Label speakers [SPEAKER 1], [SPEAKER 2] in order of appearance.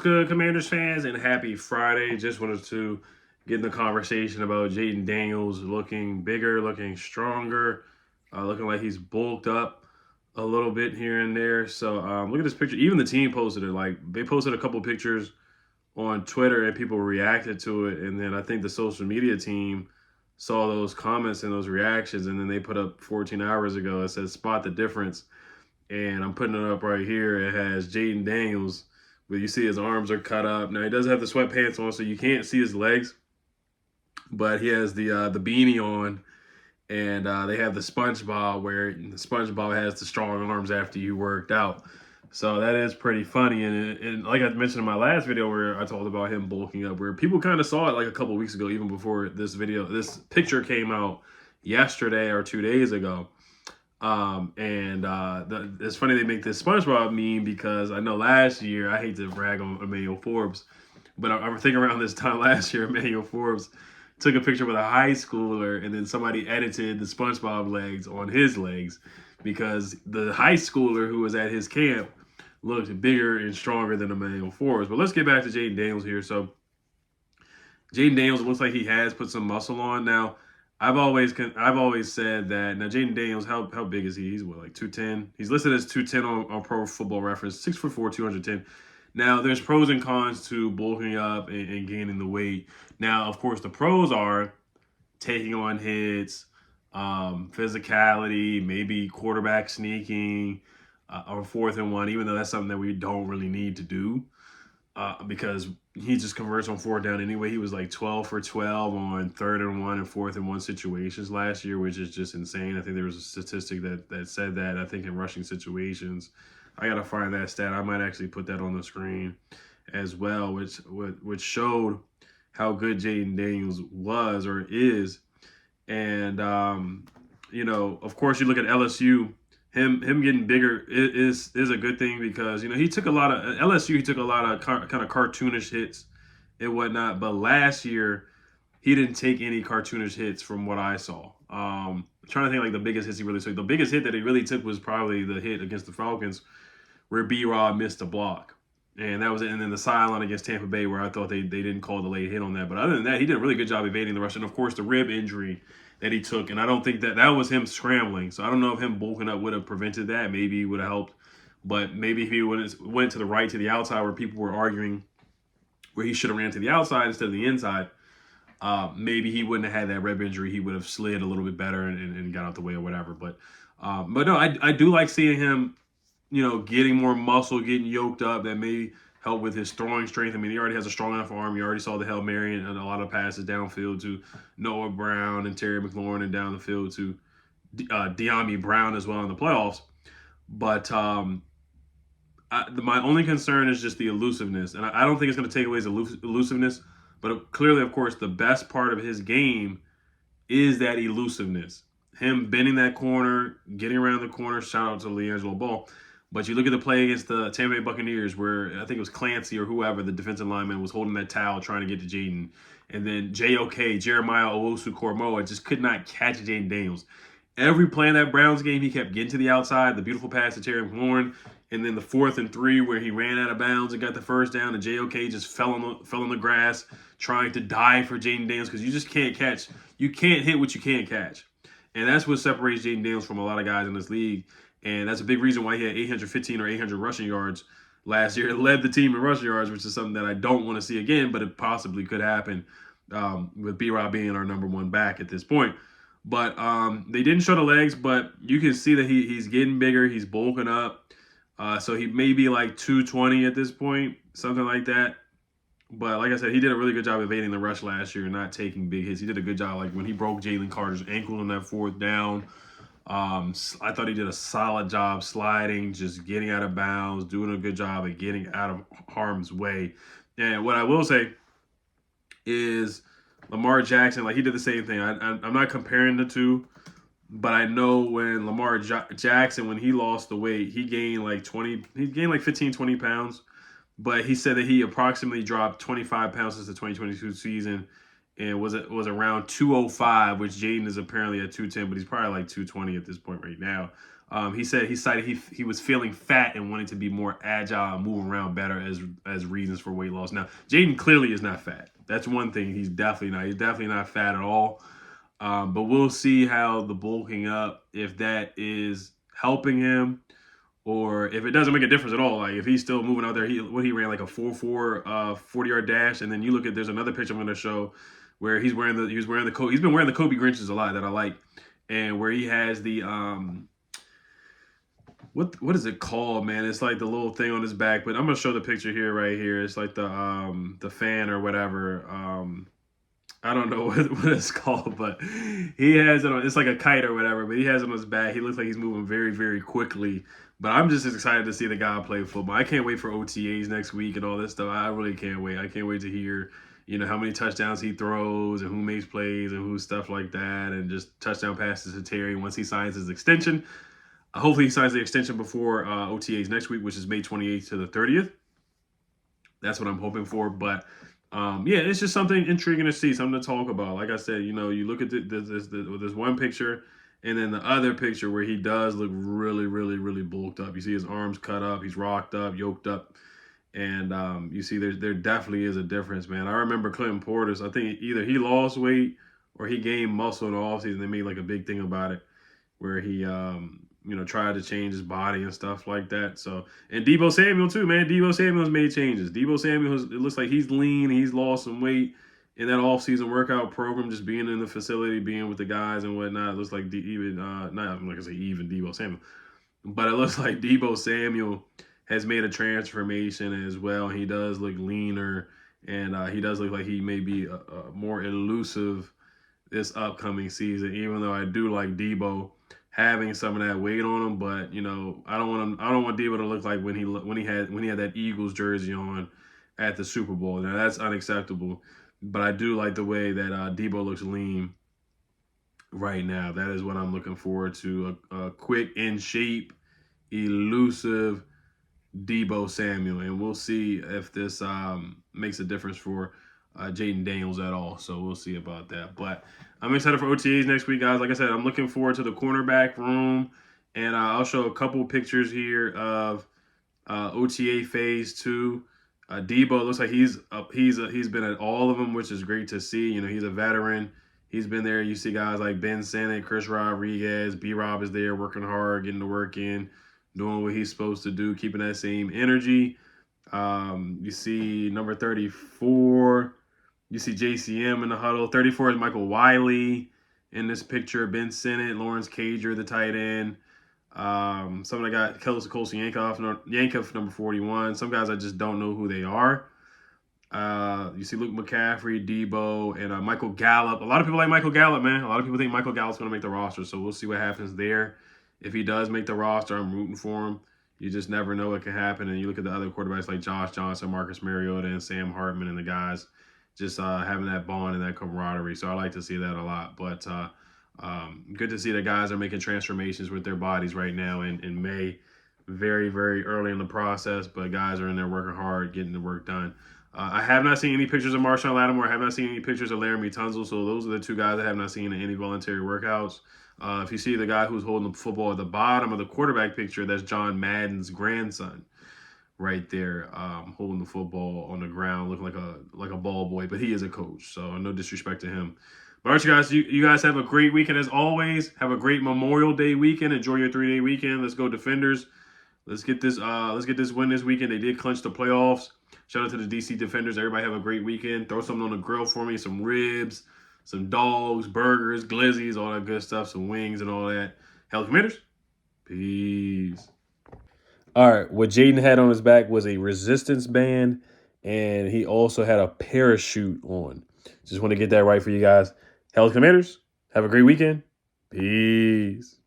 [SPEAKER 1] good, Commanders fans, and happy Friday. Just wanted to get in the conversation about Jayden Daniels looking bigger, looking stronger, looking like he's bulked up a little bit here and there. So look at this picture. Even the team posted it. Like they posted a couple pictures on Twitter, and people reacted to it. And then I think the social media team saw those comments and those reactions, and then they put up 14 hours ago. It says "Spot the difference." And I'm putting it up right here. It has Jayden Daniels, but you see his arms are cut up. Now he does have the sweatpants on, so you can't see his legs, but he has the beanie on, and they have the SpongeBob where the SpongeBob has the strong arms after you worked out. So that is pretty funny, and like I mentioned in my last video where I talked about him bulking up, where people kind of saw it like a couple weeks ago, even before this picture came out yesterday or 2 days ago. It's funny they make this SpongeBob meme because I know last year, I hate to brag on Emmanuel Forbes, but I think around this time last year, Emmanuel Forbes took a picture with a high schooler, and then somebody edited the SpongeBob legs on his legs because the high schooler who was at his camp looked bigger and stronger than Emmanuel Forbes. But let's get back to Jayden Daniels here. So Jayden Daniels looks like he has put some muscle on now. I've always said that. Now Jayden Daniels, how big is he? He's what, like 210? He's listed as 210 on Pro Football Reference, 6'4", 210. Now there's pros and cons to bulking up and gaining the weight. Now, of course, the pros are taking on hits, physicality, maybe quarterback sneaking, or 4th and 1, even though that's something that we don't really need to do. Because he just converts on 4th down anyway. He was like 12 for 12 on 3rd and 1 and 4th and 1 situations last year, which is just insane. I think there was a statistic that said that. I think in rushing situations, I gotta find that stat. I might actually put that on the screen as well, which showed how good Jayden Daniels was or is. And of course, you look at LSU. Him getting bigger is a good thing because he took a lot of LSU. He took a lot of kind of cartoonish hits and whatnot. But last year, he didn't take any cartoonish hits from what I saw. I'm trying to think like the biggest hits he really took. The biggest hit that he really took was probably the hit against the Falcons, where B-Rob missed a block, and that was it. And then the sideline against Tampa Bay, where I thought they didn't call the late hit on that. But other than that, he did a really good job evading the rush, and of course the rib injury that he took, and I don't think that was him scrambling. So I don't know if him bulking up would have prevented that. Maybe he would have helped, but maybe if he went to the right, to the outside, where people were arguing where he should have ran to the outside instead of the inside, maybe he wouldn't have had that rib injury. He would have slid a little bit better and got out the way or whatever. But no, I do like seeing him, getting more muscle, getting yoked up. That may help with his throwing strength. I mean, he already has a strong enough arm. You already saw the Hail Mary and a lot of passes downfield to Noah Brown and Terry McLaurin, and down the field to De'Ami Brown as well in the playoffs. But my only concern is just the elusiveness. And I don't think it's going to take away his elusiveness. But clearly, of course, the best part of his game is that elusiveness. Him bending that corner, getting around the corner. Shout out to LiAngelo Ball. But you look at the play against the Tampa Bay Buccaneers where I think it was Clancy or whoever, the defensive lineman, was holding that towel trying to get to Jayden. And then Jeremiah Owusu-Koramoah, just could not catch Jayden Daniels. Every play in that Browns game, he kept getting to the outside. The beautiful pass to Terry McLaurin. And then the 4th and 3 where he ran out of bounds and got the first down. And JOK just fell on the grass trying to dive for Jayden Daniels because you just can't catch. You can't hit what you can't catch. And that's what separates Jayden Daniels from a lot of guys in this league. And that's a big reason why he had 815 or 800 rushing yards last year. It led the team in rushing yards, which is something that I don't want to see again, but it possibly could happen with B-Rob being our number 1 back at this point. But they didn't show the legs, but you can see that he's getting bigger. He's bulking up. So he may be like 220 at this point, something like that. But like I said, he did a really good job evading the rush last year and not taking big hits. He did a good job, like when he broke Jalen Carter's ankle on that 4th down. I thought he did a solid job sliding, just getting out of bounds, doing a good job at getting out of harm's way. And what I will say is Lamar Jackson, like he did the same thing. I'm not comparing the two, but I know when Lamar Jackson, when he lost the weight, he gained like 15, 20 pounds. But he said that he approximately dropped 25 pounds since the 2022 season. and was around 205, which Jayden is apparently at 210, but he's probably like 220 at this point right now. He said he cited he was feeling fat and wanting to be more agile and move around better as reasons for weight loss. Now, Jayden clearly is not fat. That's one thing. He's definitely not. He's definitely not fat at all. But we'll see how the bulking up, if that is helping him, or if it doesn't make a difference at all. Like if he's still moving out there, he ran like a 4.4 40-yard dash, and then you look at, there's another picture I'm going to show where he's been wearing the Kobe Grinches a lot that I like, and where he has the what is it called, man? It's like the little thing on his back, but I'm gonna show the picture here right here. It's like the fan or whatever. I don't know what it's called, but he has it on. It's like a kite or whatever, but he has it on his back. He looks like he's moving very, very quickly. But I'm just as excited to see the guy play football. I can't wait for OTAs next week and all this stuff. I really can't wait. I can't wait to hear, how many touchdowns he throws and who makes plays and who stuff like that, and just touchdown passes to Terry once he signs his extension. Hopefully he signs the extension before OTAs next week, which is May 28th to the 30th. That's what I'm hoping for. But yeah, it's just something intriguing to see, something to talk about. Like I said, you look at this one picture and then the other picture where he does look really, really, really bulked up. You see his arms cut up, he's rocked up, yoked up. And you see there definitely is a difference, man. I remember Clinton Portis, I think either he lost weight or he gained muscle in the offseason. They made like a big thing about it, where he tried to change his body and stuff like that. So, and Deebo Samuel too, man. Deebo Samuel's made changes. Deebo Samuel, it looks like he's lean. He's lost some weight in that off-season workout program, just being in the facility, being with the guys and whatnot. It looks like not like I say even Deebo Samuel, but it looks like Deebo Samuel has made a transformation as well. He does look leaner, and he does look like he may be more elusive this upcoming season, even though I do like Deebo having some of that weight on him. But I don't want Deebo to look like when he had that Eagles jersey on at the Super Bowl. Now that's unacceptable. But I do like the way that Deebo looks lean right now. That is what I'm looking forward to. A quick, in shape, elusive Deebo Samuel, and we'll see if this makes a difference for Jayden Daniels at all. So we'll see about that. But I'm excited for OTAs next week, guys. Like I said, I'm looking forward to the cornerback room, and I'll show a couple pictures here of OTA phase 2. Deebo looks like he's been at all of them, which is great to see. He's a veteran. He's been there. You see guys like Ben Sinnott, Chris Rodriguez, B-Rob is there working hard, getting the work in, doing what he's supposed to do, keeping that same energy. You see number 34. You see JCM in the huddle. 34 is Michael Wiley in this picture. Ben Sinnott, Lawrence Cager, the tight end. Some of the guys, Kelsey Yankov, number 41. Some guys I just don't know who they are. You see Luke McCaffrey, Deebo, and Michael Gallup. A lot of people like Michael Gallup, man. A lot of people think Michael Gallup's going to make the roster, so we'll see what happens there. If he does make the roster, I'm rooting for him. You just never know what can happen. And you look at the other quarterbacks like Josh Johnson, Marcus Mariota, and Sam Hartman, and the guys just having that bond and that camaraderie. So I like to see that a lot. But good to see that guys are making transformations with their bodies right now in May. Very, very early in the process, but guys are in there working hard, getting the work done. I have not seen any pictures of Marshawn Lattimore. I have not seen any pictures of Laramie Tunsil. So those are the two guys I have not seen in any voluntary workouts. If you see the guy who's holding the football at the bottom of the quarterback picture, that's John Madden's grandson right there, holding the football on the ground, looking like a ball boy. But he is a coach, so no disrespect to him. But all right, you guys, you guys have a great weekend as always. Have a great Memorial Day weekend. Enjoy your 3-day weekend. Let's go Defenders. Let's get this win this weekend. They did clinch the playoffs. Shout out to the DC Defenders. Everybody have a great weekend. Throw something on the grill for me, some ribs, some dogs, burgers, glizzies, all that good stuff, some wings and all that. Hell Commanders, peace. All right, what Jayden had on his back was a resistance band, and he also had a parachute on. Just want to get that right for you guys. Hell Commanders, have a great weekend. Peace.